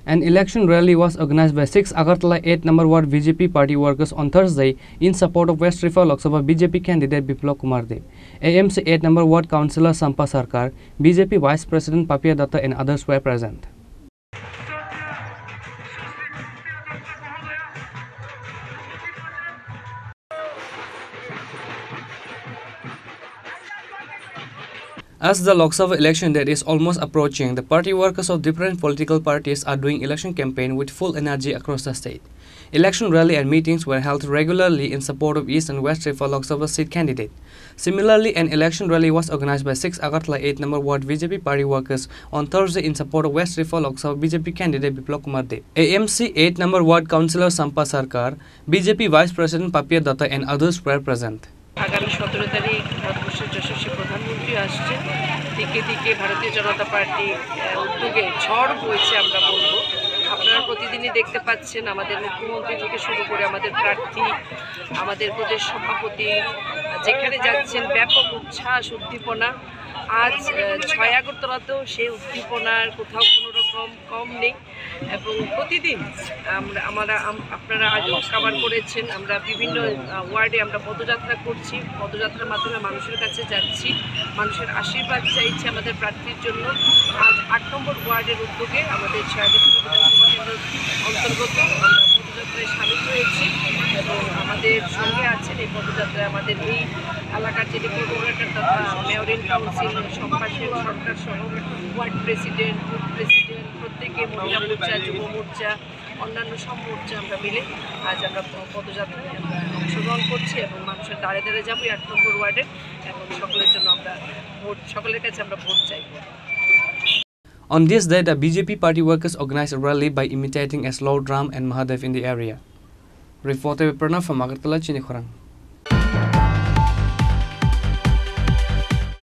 An election rally was organized by 6 Agartala 8 number ward BJP party workers on Thursday in support of West Rifa Lok Sabha BJP candidate Biplab Kumar Dev. AMC 8 number ward councillor Sampa Sarkar, BJP vice president Papia Datta and others were present. As the Lok Sabha election date is almost approaching, the party workers of different political parties are doing election campaign with full energy across the state. Election rally and meetings were held regularly in support of East and West Rifa Lok Sabha seat candidate. Similarly, an election rally was organized by 6 Agartala 8 number ward BJP party workers on Thursday in support of West Rifa Lok Sabha BJP candidate Biplab Kumar Dev. AMC 8 number ward councillor Sampa Sarkar, BJP vice president Papia Datta and others were present. আগামী 17 তারিখ ভারতবর্ষের যশস্বী প্রধানমন্ত্রী আসছে। দিকে দিকে ভারতীয় জনতা party উদ্যোগে ঝড় বইছে আমরা বলবো। আপনারা প্রতিদিনই দেখতে পাচ্ছেন আমাদের মুখ্যমন্ত্রী থেকে শুরু করে আমাদের প্রার্থী, আমাদের প্রদেশ সভাপতি যেখানে যাচ্ছেন ব্যাপক উচ্ছ্বাস উদ্দীপনা। আজ 6 আগরতলাতেও সেই উদ্দীপনার কোথাও কোনো রকম কম নেই এবং প্রতিদিন আপনারা আগেও কভার করেছেন, আমরা বিভিন্ন ওয়ার্ডে আমরা পদযাত্রা করছি, পদযাত্রার মাধ্যমে মানুষের কাছে যাচ্ছি, মানুষের আশীর্বাদ চাইছি আমাদের প্রার্থীর জন্য। আজ 8 নম্বর ওয়ার্ডের উদ্যোগে আমাদের 6 আগরতলা বিধানসভা কেন্দ্রের অন্তর্গত আমরা পদযাত্রায় সামিল হয়েছি এবং আমাদের সঙ্গে আছেন এই পদযাত্রায় আমাদের এই এলাকার যিনি কোঅর্ডিনেটর তথা মেয়রিন কাউন্সিল সম্পাসের সরকার সহ ওয়ার্ড প্রেসিডেন্ট, বুথ প্রেসিডেন্ট প্রত্যেকে, মহিলা মোর্চা, যুব মোর্চা, অন্যান্য সব মোর্চা আমরা মিলে আজ আমরা পদযাত্রায় আমরা অংশগ্রহণ করছি এবং মানুষের দাঁড়ে দাঁড়ে যাবো 8 নম্বর ওয়ার্ডে এবং সকলের জন্য আমরা সকলের কাছে আমরা ভোট চাইব। On this day, the BJP party workers organized a rally by imitating a slow drum and Mahadev in the area. Reported by Pranav from Agartala, Chinikhorang.